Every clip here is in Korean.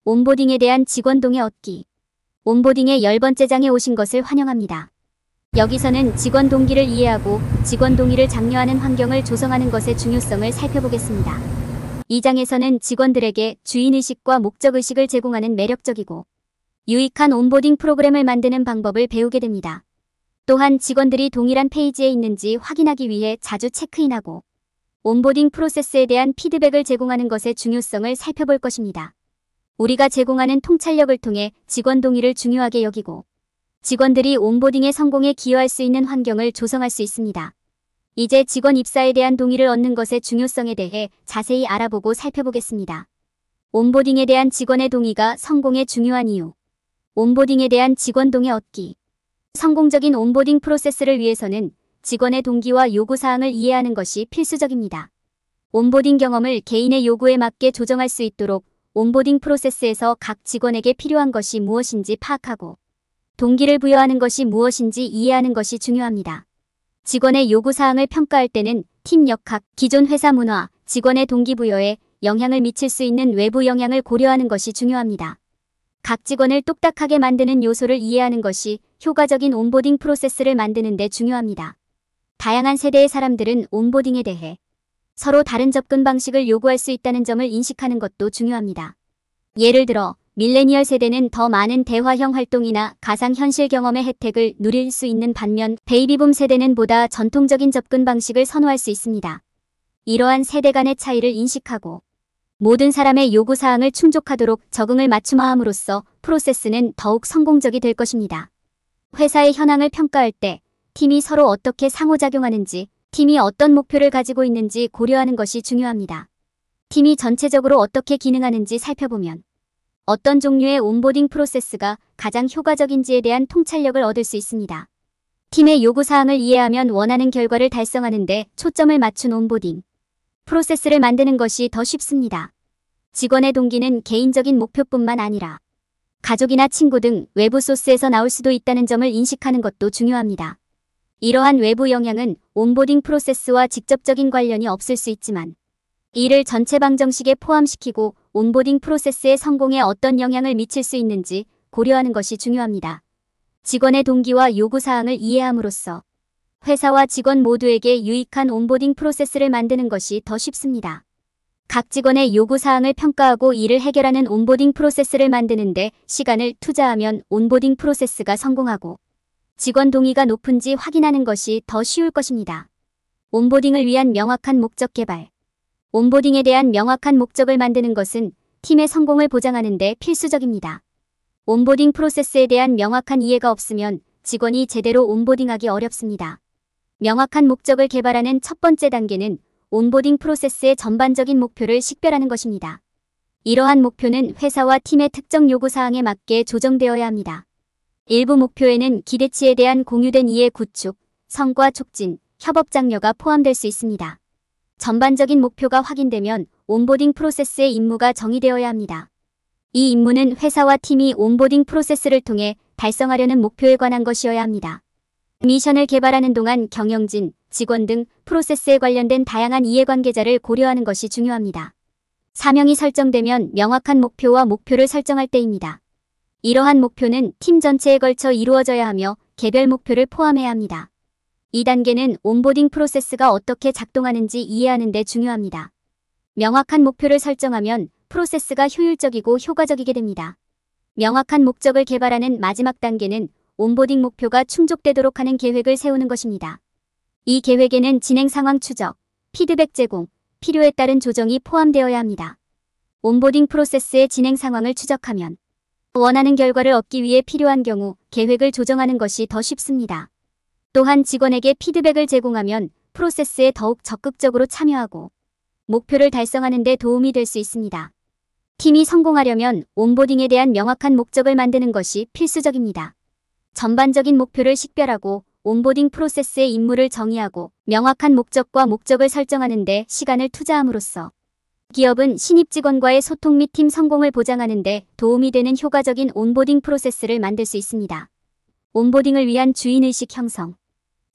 온보딩에 대한 직원 동의 얻기. 온보딩의 10번째 장에 오신 것을 환영합니다. 여기서는 직원 동기를 이해하고 직원 동의를 장려하는 환경을 조성하는 것의 중요성을 살펴보겠습니다. 이 장에서는 직원들에게 주인의식과 목적의식을 제공하는 매력적이고 유익한 온보딩 프로그램을 만드는 방법을 배우게 됩니다. 또한 직원들이 동일한 페이지에 있는지 확인하기 위해 자주 체크인하고 온보딩 프로세스에 대한 피드백을 제공하는 것의 중요성을 살펴볼 것입니다. 우리가 제공하는 통찰력을 통해 직원 동의를 중요하게 여기고 직원들이 온보딩의 성공에 기여할 수 있는 환경을 조성할 수 있습니다. 이제 직원 입사에 대한 동의를 얻는 것의 중요성에 대해 자세히 알아보고 살펴보겠습니다. 온보딩에 대한 직원의 동의가 성공에 중요한 이유. 온보딩에 대한 직원 동의 얻기. 성공적인 온보딩 프로세스를 위해서는 직원의 동기와 요구사항을 이해하는 것이 필수적입니다. 온보딩 경험을 개인의 요구에 맞게 조정할 수 있도록 온보딩 프로세스에서 각 직원에게 필요한 것이 무엇인지 파악하고 동기를 부여하는 것이 무엇인지 이해하는 것이 중요합니다. 직원의 요구사항을 평가할 때는 팀 역학, 기존 회사 문화, 직원의 동기부여에 영향을 미칠 수 있는 외부 영향을 고려하는 것이 중요합니다. 각 직원을 똑딱하게 만드는 요소를 이해하는 것이 효과적인 온보딩 프로세스를 만드는 데 중요합니다. 다양한 세대의 사람들은 온보딩에 대해 서로 다른 접근 방식을 요구할 수 있다는 점을 인식하는 것도 중요합니다. 예를 들어 밀레니얼 세대는 더 많은 대화형 활동이나 가상현실 경험의 혜택을 누릴 수 있는 반면 베이비붐 세대는 보다 전통적인 접근 방식을 선호할 수 있습니다. 이러한 세대 간의 차이를 인식하고 모든 사람의 요구사항을 충족하도록 적응을 맞춤화함으로써 프로세스는 더욱 성공적이 될 것입니다. 회사의 현황을 평가할 때 팀이 서로 어떻게 상호작용하는지, 팀이 어떤 목표를 가지고 있는지 고려하는 것이 중요합니다. 팀이 전체적으로 어떻게 기능하는지 살펴보면 어떤 종류의 온보딩 프로세스가 가장 효과적인지에 대한 통찰력을 얻을 수 있습니다. 팀의 요구사항을 이해하면 원하는 결과를 달성하는 데 초점을 맞춘 온보딩 프로세스를 만드는 것이 더 쉽습니다. 직원의 동기는 개인적인 목표뿐만 아니라 가족이나 친구 등 외부 소스에서 나올 수도 있다는 점을 인식하는 것도 중요합니다. 이러한 외부 영향은 온보딩 프로세스와 직접적인 관련이 없을 수 있지만 이를 전체 방정식에 포함시키고 온보딩 프로세스의 성공에 어떤 영향을 미칠 수 있는지 고려하는 것이 중요합니다. 직원의 동기와 요구사항을 이해함으로써 회사와 직원 모두에게 유익한 온보딩 프로세스를 만드는 것이 더 쉽습니다. 각 직원의 요구사항을 평가하고 이를 해결하는 온보딩 프로세스를 만드는 데 시간을 투자하면 온보딩 프로세스가 성공하고 직원 동의가 높은지 확인하는 것이 더 쉬울 것입니다. 온보딩을 위한 명확한 목적 개발. 온보딩에 대한 명확한 목적을 만드는 것은 팀의 성공을 보장하는 데 필수적입니다. 온보딩 프로세스에 대한 명확한 이해가 없으면 직원이 제대로 온보딩하기 어렵습니다. 명확한 목적을 개발하는 첫 번째 단계는 온보딩 프로세스의 전반적인 목표를 식별하는 것입니다. 이러한 목표는 회사와 팀의 특정 요구사항에 맞게 조정되어야 합니다. 일부 목표에는 기대치에 대한 공유된 이해 구축, 성과 촉진, 협업 장려가 포함될 수 있습니다. 전반적인 목표가 확인되면 온보딩 프로세스의 임무가 정의되어야 합니다. 이 임무는 회사와 팀이 온보딩 프로세스를 통해 달성하려는 목표에 관한 것이어야 합니다. 미션을 개발하는 동안 경영진, 직원 등 프로세스에 관련된 다양한 이해관계자를 고려하는 것이 중요합니다. 사명이 설정되면 명확한 목표와 목표를 설정할 때입니다. 이러한 목표는 팀 전체에 걸쳐 이루어져야 하며 개별 목표를 포함해야 합니다. 이 단계는 온보딩 프로세스가 어떻게 작동하는지 이해하는 데 중요합니다. 명확한 목표를 설정하면 프로세스가 효율적이고 효과적이게 됩니다. 명확한 목적을 개발하는 마지막 단계는 온보딩 목표가 충족되도록 하는 계획을 세우는 것입니다. 이 계획에는 진행 상황 추적, 피드백 제공, 필요에 따른 조정이 포함되어야 합니다. 온보딩 프로세스의 진행 상황을 추적하면 원하는 결과를 얻기 위해 필요한 경우 계획을 조정하는 것이 더 쉽습니다. 또한 직원에게 피드백을 제공하면 프로세스에 더욱 적극적으로 참여하고 목표를 달성하는 데 도움이 될 수 있습니다. 팀이 성공하려면 온보딩에 대한 명확한 목적을 만드는 것이 필수적입니다. 전반적인 목표를 식별하고 온보딩 프로세스의 임무를 정의하고 명확한 목적과 목적을 설정하는 데 시간을 투자함으로써 기업은 신입 직원과의 소통 및 팀 성공을 보장하는 데 도움이 되는 효과적인 온보딩 프로세스를 만들 수 있습니다. 온보딩을 위한 주인의식 형성.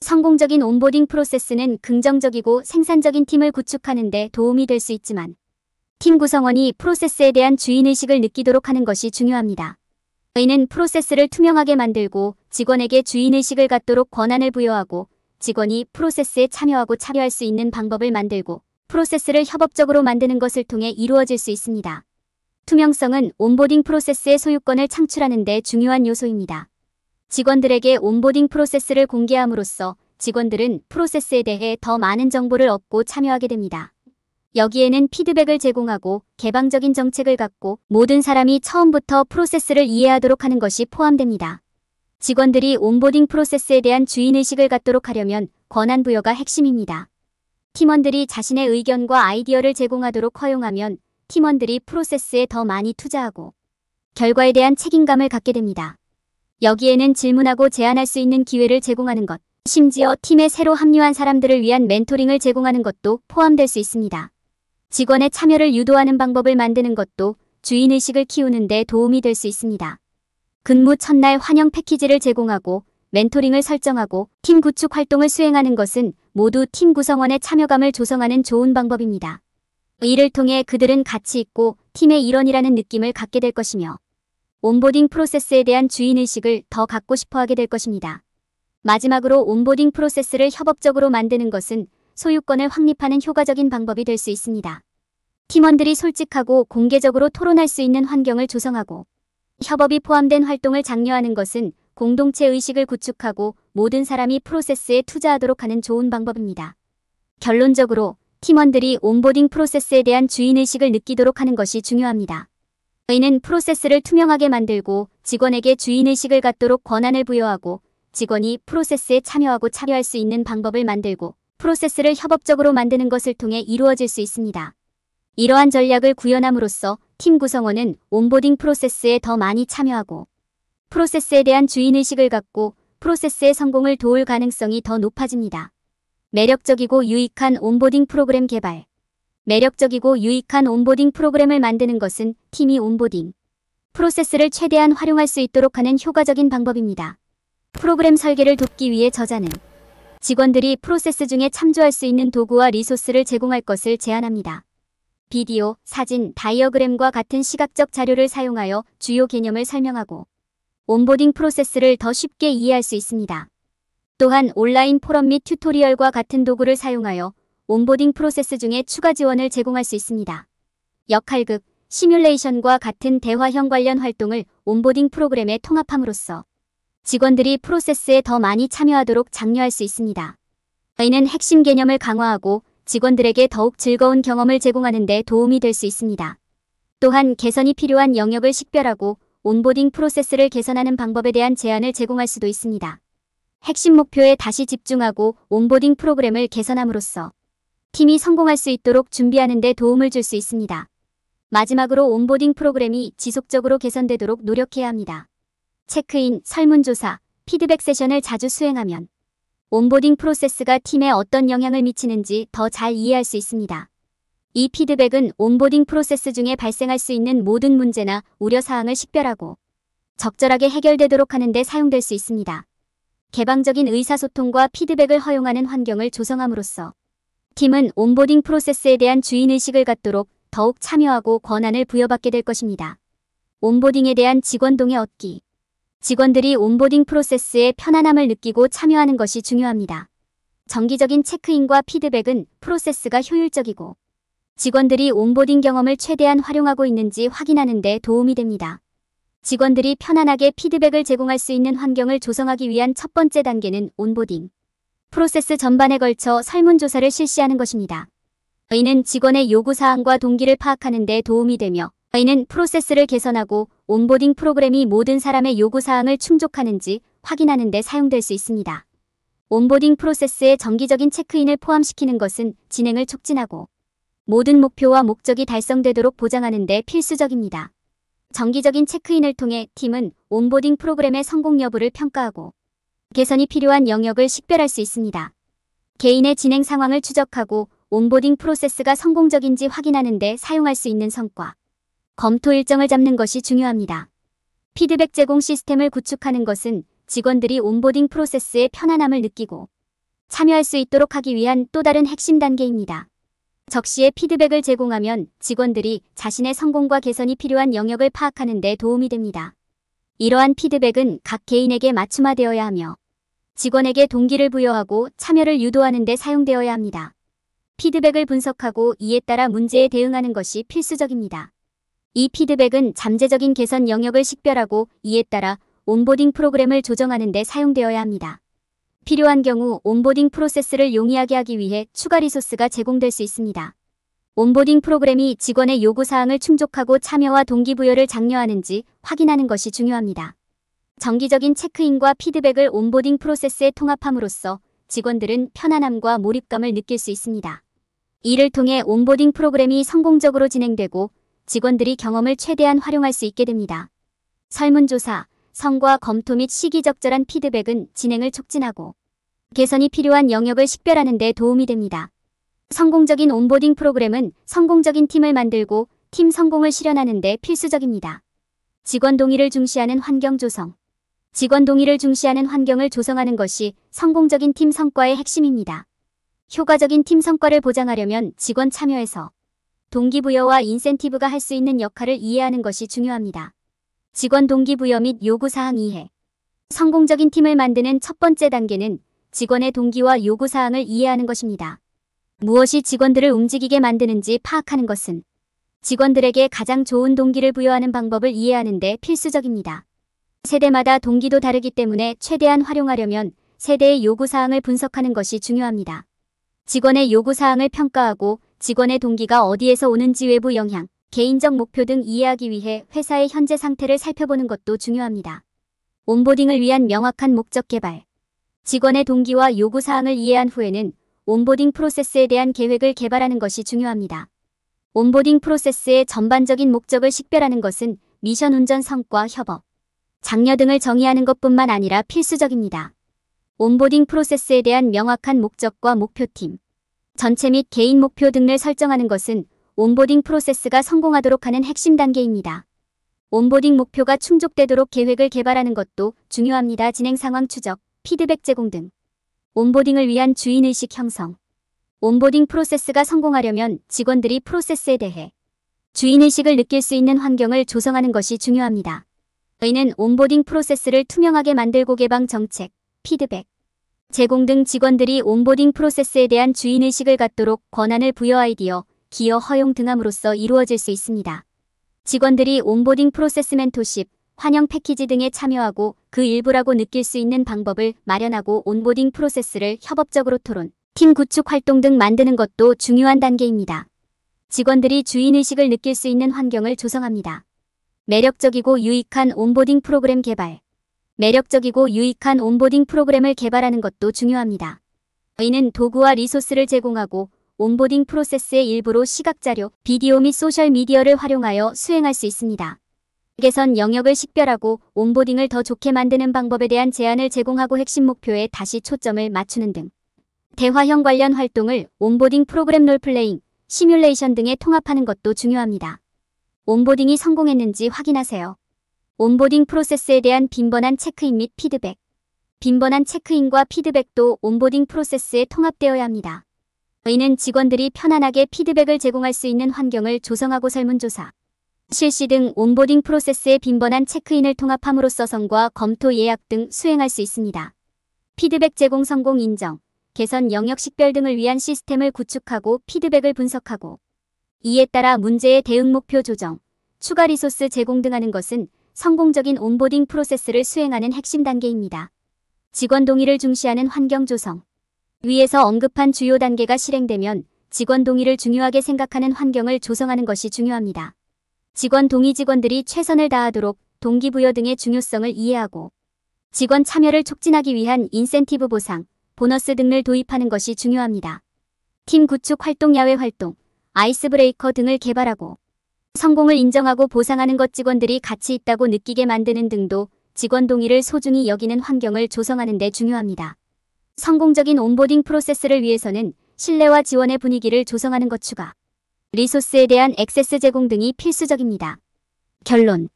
성공적인 온보딩 프로세스는 긍정적이고 생산적인 팀을 구축하는 데 도움이 될 수 있지만 팀 구성원이 프로세스에 대한 주인의식을 느끼도록 하는 것이 중요합니다. 이는 프로세스를 투명하게 만들고 직원에게 주인의식을 갖도록 권한을 부여하고 직원이 프로세스에 참여하고 참여할 수 있는 방법을 만들고 프로세스를 협업적으로 만드는 것을 통해 이루어질 수 있습니다. 투명성은 온보딩 프로세스의 소유권을 창출하는 데 중요한 요소입니다. 직원들에게 온보딩 프로세스를 공개함으로써 직원들은 프로세스에 대해 더 많은 정보를 얻고 참여하게 됩니다. 여기에는 피드백을 제공하고 개방적인 정책을 갖고 모든 사람이 처음부터 프로세스를 이해하도록 하는 것이 포함됩니다. 직원들이 온보딩 프로세스에 대한 주인의식을 갖도록 하려면 권한 부여가 핵심입니다. 팀원들이 자신의 의견과 아이디어를 제공하도록 허용하면 팀원들이 프로세스에 더 많이 투자하고 결과에 대한 책임감을 갖게 됩니다. 여기에는 질문하고 제안할 수 있는 기회를 제공하는 것, 심지어 팀에 새로 합류한 사람들을 위한 멘토링을 제공하는 것도 포함될 수 있습니다. 직원의 참여를 유도하는 방법을 만드는 것도 주인의식을 키우는 데 도움이 될 수 있습니다. 근무 첫날 환영 패키지를 제공하고 멘토링을 설정하고 팀 구축 활동을 수행하는 것은 모두 팀 구성원의 참여감을 조성하는 좋은 방법입니다. 이를 통해 그들은 가치 있고 팀의 일원이라는 느낌을 갖게 될 것이며 온보딩 프로세스에 대한 주인의식을 더 갖고 싶어 하게 될 것입니다. 마지막으로 온보딩 프로세스를 협업적으로 만드는 것은 소유권을 확립하는 효과적인 방법이 될 수 있습니다. 팀원들이 솔직하고 공개적으로 토론할 수 있는 환경을 조성하고 협업이 포함된 활동을 장려하는 것은 공동체 의식을 구축하고 모든 사람이 프로세스에 투자하도록 하는 좋은 방법입니다. 결론적으로 팀원들이 온보딩 프로세스에 대한 주인의식을 느끼도록 하는 것이 중요합니다. 이는 프로세스를 투명하게 만들고 직원에게 주인의식을 갖도록 권한을 부여하고 직원이 프로세스에 참여하고 참여할 수 있는 방법을 만들고 프로세스를 협업적으로 만드는 것을 통해 이루어질 수 있습니다. 이러한 전략을 구현함으로써 팀 구성원은 온보딩 프로세스에 더 많이 참여하고 프로세스에 대한 주인의식을 갖고 프로세스의 성공을 도울 가능성이 더 높아집니다. 매력적이고 유익한 온보딩 프로그램 개발. 매력적이고 유익한 온보딩 프로그램을 만드는 것은 팀이 온보딩 프로세스를 최대한 활용할 수 있도록 하는 효과적인 방법입니다. 프로그램 설계를 돕기 위해 저자는 직원들이 프로세스 중에 참조할 수 있는 도구와 리소스를 제공할 것을 제안합니다. 비디오, 사진, 다이어그램과 같은 시각적 자료를 사용하여 주요 개념을 설명하고 온보딩 프로세스를 더 쉽게 이해할 수 있습니다. 또한 온라인 포럼 및 튜토리얼과 같은 도구를 사용하여 온보딩 프로세스 중에 추가 지원을 제공할 수 있습니다. 역할극, 시뮬레이션과 같은 대화형 관련 활동을 온보딩 프로그램에 통합함으로써 직원들이 프로세스에 더 많이 참여하도록 장려할 수 있습니다. 이는 핵심 개념을 강화하고 직원들에게 더욱 즐거운 경험을 제공하는 데 도움이 될 수 있습니다. 또한 개선이 필요한 영역을 식별하고 온보딩 프로세스를 개선하는 방법에 대한 제안을 제공할 수도 있습니다. 핵심 목표에 다시 집중하고 온보딩 프로그램을 개선함으로써 팀이 성공할 수 있도록 준비하는 데 도움을 줄 수 있습니다. 마지막으로 온보딩 프로그램이 지속적으로 개선되도록 노력해야 합니다. 체크인, 설문조사, 피드백 세션을 자주 수행하면 온보딩 프로세스가 팀에 어떤 영향을 미치는지 더 잘 이해할 수 있습니다. 이 피드백은 온보딩 프로세스 중에 발생할 수 있는 모든 문제나 우려사항을 식별하고 적절하게 해결되도록 하는 데 사용될 수 있습니다. 개방적인 의사소통과 피드백을 허용하는 환경을 조성함으로써 팀은 온보딩 프로세스에 대한 주인의식을 갖도록 더욱 참여하고 권한을 부여받게 될 것입니다. 온보딩에 대한 직원 동의 얻기. 직원들이 온보딩 프로세스에 편안함을 느끼고 참여하는 것이 중요합니다. 정기적인 체크인과 피드백은 프로세스가 효율적이고 직원들이 온보딩 경험을 최대한 활용하고 있는지 확인하는 데 도움이 됩니다. 직원들이 편안하게 피드백을 제공할 수 있는 환경을 조성하기 위한 첫 번째 단계는 온보딩 프로세스 전반에 걸쳐 설문조사를 실시하는 것입니다. 이는 직원의 요구사항과 동기를 파악하는 데 도움이 되며 이는 프로세스를 개선하고 온보딩 프로그램이 모든 사람의 요구사항을 충족하는지 확인하는 데 사용될 수 있습니다. 온보딩 프로세스에 정기적인 체크인을 포함시키는 것은 진행을 촉진하고 모든 목표와 목적이 달성되도록 보장하는 데 필수적입니다. 정기적인 체크인을 통해 팀은 온보딩 프로그램의 성공 여부를 평가하고 개선이 필요한 영역을 식별할 수 있습니다. 개인의 진행 상황을 추적하고 온보딩 프로세스가 성공적인지 확인하는 데 사용할 수 있는 성과 검토 일정을 잡는 것이 중요합니다. 피드백 제공 시스템을 구축하는 것은 직원들이 온보딩 프로세스에 편안함을 느끼고 참여할 수 있도록 하기 위한 또 다른 핵심 단계입니다. 적시에 피드백을 제공하면 직원들이 자신의 성공과 개선이 필요한 영역을 파악하는 데 도움이 됩니다. 이러한 피드백은 각 개인에게 맞춤화되어야 하며 직원에게 동기를 부여하고 참여를 유도하는 데 사용되어야 합니다. 피드백을 분석하고 이에 따라 문제에 대응하는 것이 필수적입니다. 이 피드백은 잠재적인 개선 영역을 식별하고 이에 따라 온보딩 프로그램을 조정하는 데 사용되어야 합니다. 필요한 경우 온보딩 프로세스를 용이하게 하기 위해 추가 리소스가 제공될 수 있습니다. 온보딩 프로그램이 직원의 요구사항을 충족하고 참여와 동기부여를 장려하는지 확인하는 것이 중요합니다. 정기적인 체크인과 피드백을 온보딩 프로세스에 통합함으로써 직원들은 편안함과 몰입감을 느낄 수 있습니다. 이를 통해 온보딩 프로그램이 성공적으로 진행되고 직원들이 경험을 최대한 활용할 수 있게 됩니다. 설문조사, 성과 검토 및 시기적절한 피드백은 진행을 촉진하고 개선이 필요한 영역을 식별하는 데 도움이 됩니다. 성공적인 온보딩 프로그램은 성공적인 팀을 만들고 팀 성공을 실현하는 데 필수적입니다. 직원 동의를 중시하는 환경 조성. 직원 동의를 중시하는 환경을 조성하는 것이 성공적인 팀 성과의 핵심입니다. 효과적인 팀 성과를 보장하려면 직원 참여에서 동기부여와 인센티브가 할 수 있는 역할을 이해하는 것이 중요합니다. 직원 동기부여 및 요구사항 이해. 성공적인 팀을 만드는 첫 번째 단계는 직원의 동기와 요구사항을 이해하는 것입니다. 무엇이 직원들을 움직이게 만드는지 파악하는 것은 직원들에게 가장 좋은 동기를 부여하는 방법을 이해하는 데 필수적입니다. 세대마다 동기도 다르기 때문에 최대한 활용하려면 세대의 요구사항을 분석하는 것이 중요합니다. 직원의 요구사항을 평가하고 직원의 동기가 어디에서 오는지 외부 영향, 개인적 목표 등 이해하기 위해 회사의 현재 상태를 살펴보는 것도 중요합니다. 온보딩을 위한 명확한 목적 개발. 직원의 동기와 요구사항을 이해한 후에는 온보딩 프로세스에 대한 계획을 개발하는 것이 중요합니다. 온보딩 프로세스의 전반적인 목적을 식별하는 것은 미션 운전 성과, 협업, 장려 등을 정의하는 것뿐만 아니라 필수적입니다. 온보딩 프로세스에 대한 명확한 목적과 목표팀, 전체 및 개인 목표 등을 설정하는 것은 온보딩 프로세스가 성공하도록 하는 핵심 단계입니다. 온보딩 목표가 충족되도록 계획을 개발하는 것도 중요합니다. 진행 상황 추적, 피드백 제공 등. 온보딩을 위한 주인의식 형성. 온보딩 프로세스가 성공하려면 직원들이 프로세스에 대해 주인의식을 느낄 수 있는 환경을 조성하는 것이 중요합니다. 이는 온보딩 프로세스를 투명하게 만들고 개방 정책, 피드백, 제공 등 직원들이 온보딩 프로세스에 대한 주인의식을 갖도록 권한을 부여 아이디어, 기여 허용 등함으로써 이루어질 수 있습니다. 직원들이 온보딩 프로세스 멘토십, 환영 패키지 등에 참여하고 그 일부라고 느낄 수 있는 방법을 마련하고 온보딩 프로세스를 협업적으로 토론, 팀 구축 활동 등 만드는 것도 중요한 단계입니다. 직원들이 주인의식을 느낄 수 있는 환경을 조성합니다. 매력적이고 유익한 온보딩 프로그램 개발. 매력적이고 유익한 온보딩 프로그램을 개발하는 것도 중요합니다. 이는 도구와 리소스를 제공하고 온보딩 프로세스의 일부로 시각자료, 비디오 및 소셜미디어를 활용하여 수행할 수 있습니다. 개선 영역을 식별하고 온보딩을 더 좋게 만드는 방법에 대한 제안을 제공하고 핵심 목표에 다시 초점을 맞추는 등 대화형 관련 활동을 온보딩 프로그램 롤플레잉, 시뮬레이션 등에 통합하는 것도 중요합니다. 온보딩이 성공했는지 확인하세요. 온보딩 프로세스에 대한 빈번한 체크인 및 피드백. 빈번한 체크인과 피드백도 온보딩 프로세스에 통합되어야 합니다. 이는 직원들이 편안하게 피드백을 제공할 수 있는 환경을 조성하고 설문조사, 실시 등 온보딩 프로세스의 빈번한 체크인을 통합함으로써 성과 검토 예약 등 수행할 수 있습니다. 피드백 제공 성공 인정, 개선 영역 식별 등을 위한 시스템을 구축하고 피드백을 분석하고 이에 따라 문제의 대응 목표 조정, 추가 리소스 제공 등 하는 것은 성공적인 온보딩 프로세스를 수행하는 핵심 단계입니다. 직원 동의를 중시하는 환경 조성. 위에서 언급한 주요 단계가 실행되면 직원 동의를 중요하게 생각하는 환경을 조성하는 것이 중요합니다. 직원 동의 직원들이 최선을 다하도록 동기부여 등의 중요성을 이해하고 직원 참여를 촉진하기 위한 인센티브 보상, 보너스 등을 도입하는 것이 중요합니다. 팀 구축 활동, 야외 활동, 아이스 브레이커 등을 개발하고 성공을 인정하고 보상하는 것, 직원들이 가치 있다고 느끼게 만드는 등도 직원 동의를 소중히 여기는 환경을 조성하는 데 중요합니다. 성공적인 온보딩 프로세스를 위해서는 신뢰와 지원의 분위기를 조성하는 것, 추가 리소스에 대한 액세스 제공 등이 필수적입니다. 결론.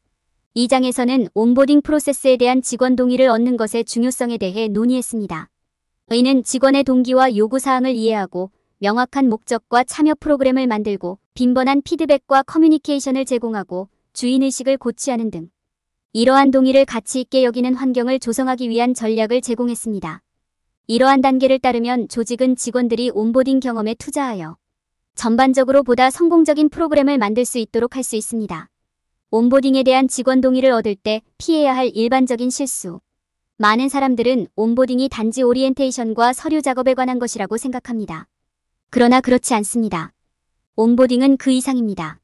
이 장에서는 온보딩 프로세스에 대한 직원 동의를 얻는 것의 중요성에 대해 논의했습니다. 이는 직원의 동기와 요구사항을 이해하고 명확한 목적과 참여 프로그램을 만들고 빈번한 피드백과 커뮤니케이션을 제공하고 주인의식을 고취하는 등 이러한 동의를 가치 있게 여기는 환경을 조성하기 위한 전략을 제공했습니다. 이러한 단계를 따르면 조직은 직원들이 온보딩 경험에 투자하여 전반적으로 보다 성공적인 프로그램을 만들 수 있도록 할 수 있습니다. 온보딩에 대한 직원 동의를 얻을 때 피해야 할 일반적인 실수. 많은 사람들은 온보딩이 단지 오리엔테이션과 서류 작업에 관한 것이라고 생각합니다. 그러나 그렇지 않습니다. 온보딩은 그 이상입니다.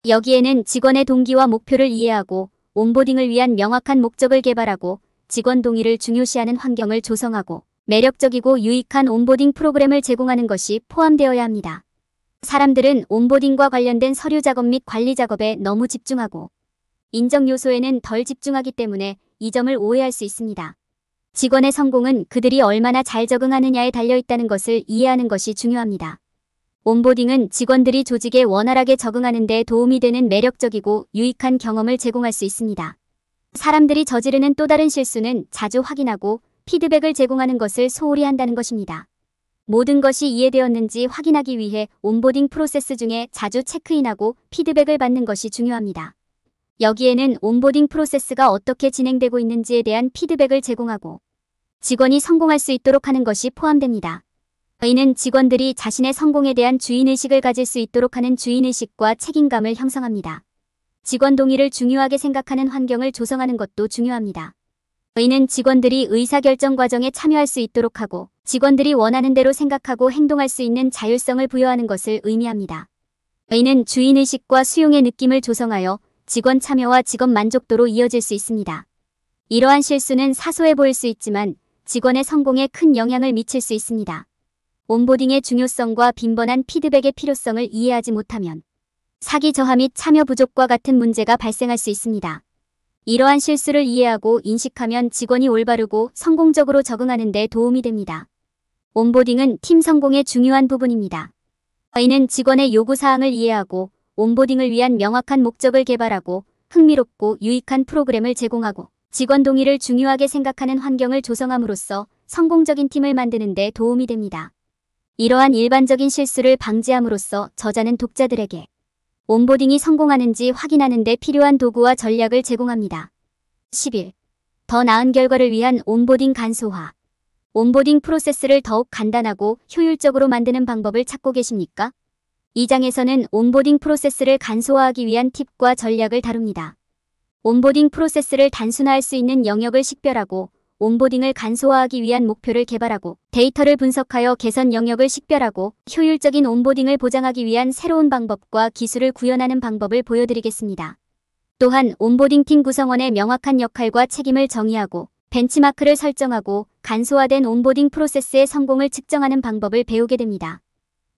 여기에는 직원의 동기와 목표를 이해하고 온보딩을 위한 명확한 목적을 개발하고 직원 동의를 중요시하는 환경을 조성하고 매력적이고 유익한 온보딩 프로그램을 제공하는 것이 포함되어야 합니다. 사람들은 온보딩과 관련된 서류 작업 및 관리 작업에 너무 집중하고 인정 요소에는 덜 집중하기 때문에 이 점을 오해할 수 있습니다. 직원의 성공은 그들이 얼마나 잘 적응하느냐에 달려있다는 것을 이해하는 것이 중요합니다. 온보딩은 직원들이 조직에 원활하게 적응하는 데 도움이 되는 매력적이고 유익한 경험을 제공할 수 있습니다. 사람들이 저지르는 또 다른 실수는 자주 확인하고 피드백을 제공하는 것을 소홀히 한다는 것입니다. 모든 것이 이해되었는지 확인하기 위해 온보딩 프로세스 중에 자주 체크인하고 피드백을 받는 것이 중요합니다. 여기에는 온보딩 프로세스가 어떻게 진행되고 있는지에 대한 피드백을 제공하고 직원이 성공할 수 있도록 하는 것이 포함됩니다. 이는 직원들이 자신의 성공에 대한 주인의식을 가질 수 있도록 하는 주인의식과 책임감을 형성합니다. 직원 동의를 중요하게 생각하는 환경을 조성하는 것도 중요합니다. 이는 직원들이 의사결정 과정에 참여할 수 있도록 하고 직원들이 원하는 대로 생각하고 행동할 수 있는 자율성을 부여하는 것을 의미합니다. 이는 주인의식과 수용의 느낌을 조성하여 직원 참여와 직원 만족도로 이어질 수 있습니다. 이러한 실수는 사소해 보일 수 있지만 직원의 성공에 큰 영향을 미칠 수 있습니다. 온보딩의 중요성과 빈번한 피드백의 필요성을 이해하지 못하면 사기 저하 및 참여 부족과 같은 문제가 발생할 수 있습니다. 이러한 실수를 이해하고 인식하면 직원이 올바르고 성공적으로 적응하는 데 도움이 됩니다. 온보딩은 팀 성공의 중요한 부분입니다. 이는 직원의 요구사항을 이해하고 온보딩을 위한 명확한 목적을 개발하고 흥미롭고 유익한 프로그램을 제공하고 직원 동의를 중요하게 생각하는 환경을 조성함으로써 성공적인 팀을 만드는 데 도움이 됩니다. 이러한 일반적인 실수를 방지함으로써 저자는 독자들에게 온보딩이 성공하는지 확인하는 데 필요한 도구와 전략을 제공합니다. 11. 더 나은 결과를 위한 온보딩 간소화. 온보딩 프로세스를 더욱 간단하고 효율적으로 만드는 방법을 찾고 계십니까? 이 장에서는 온보딩 프로세스를 간소화하기 위한 팁과 전략을 다룹니다. 온보딩 프로세스를 단순화할 수 있는 영역을 식별하고 온보딩을 간소화하기 위한 목표를 개발하고 데이터를 분석하여 개선 영역을 식별하고 효율적인 온보딩을 보장하기 위한 새로운 방법과 기술을 구현하는 방법을 보여드리겠습니다. 또한 온보딩 팀 구성원의 명확한 역할과 책임을 정의하고 벤치마크를 설정하고 간소화된 온보딩 프로세스의 성공을 측정하는 방법을 배우게 됩니다.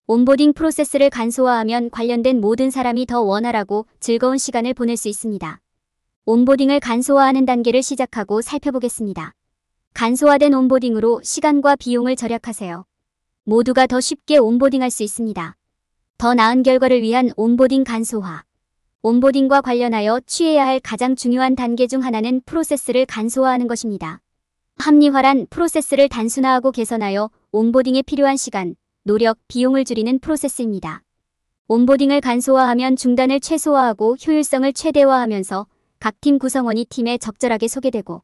온보딩 프로세스를 간소화하면 관련된 모든 사람이 더 원활하고 즐거운 시간을 보낼 수 있습니다. 온보딩을 간소화하는 단계를 시작하고 살펴보겠습니다. 간소화된 온보딩으로 시간과 비용을 절약하세요. 모두가 더 쉽게 온보딩할 수 있습니다. 더 나은 결과를 위한 온보딩 간소화. 온보딩과 관련하여 취해야 할 가장 중요한 단계 중 하나는 프로세스를 간소화하는 것입니다. 합리화란 프로세스를 단순화하고 개선하여 온보딩에 필요한 시간, 노력, 비용을 줄이는 프로세스입니다. 온보딩을 간소화하면 중단을 최소화하고 효율성을 최대화하면서 각 팀 구성원이 팀에 적절하게 소개되고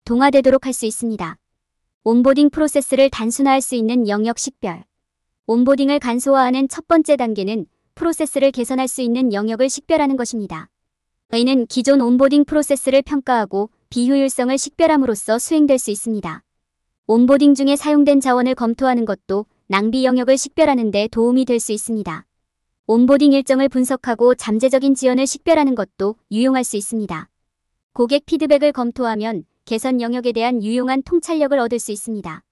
동화되도록 할 수 있습니다. 온보딩 프로세스를 단순화할 수 있는 영역 식별. 온보딩을 간소화하는 첫 번째 단계는 프로세스를 개선할 수 있는 영역을 식별하는 것입니다. 이는 기존 온보딩 프로세스를 평가하고 비효율성을 식별함으로써 수행될 수 있습니다. 온보딩 중에 사용된 자원을 검토하는 것도 낭비 영역을 식별하는 데 도움이 될 수 있습니다. 온보딩 일정을 분석하고 잠재적인 지연을 식별하는 것도 유용할 수 있습니다. 고객 피드백을 검토하면 개선 영역에 대한 유용한 통찰력을 얻을 수 있습니다.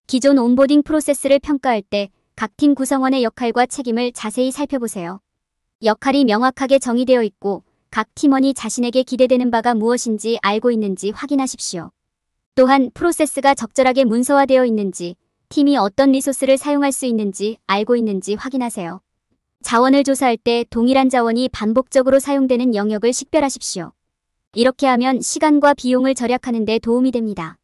기존 온보딩 프로세스를 평가할 때 각 팀 구성원의 역할과 책임을 자세히 살펴보세요. 역할이 명확하게 정의되어 있고 각 팀원이 자신에게 기대되는 바가 무엇인지 알고 있는지 확인하십시오. 또한 프로세스가 적절하게 문서화되어 있는지, 팀이 어떤 리소스를 사용할 수 있는지 알고 있는지 확인하세요. 자원을 조사할 때 동일한 자원이 반복적으로 사용되는 영역을 식별하십시오. 이렇게 하면 시간과 비용을 절약하는 데 도움이 됩니다.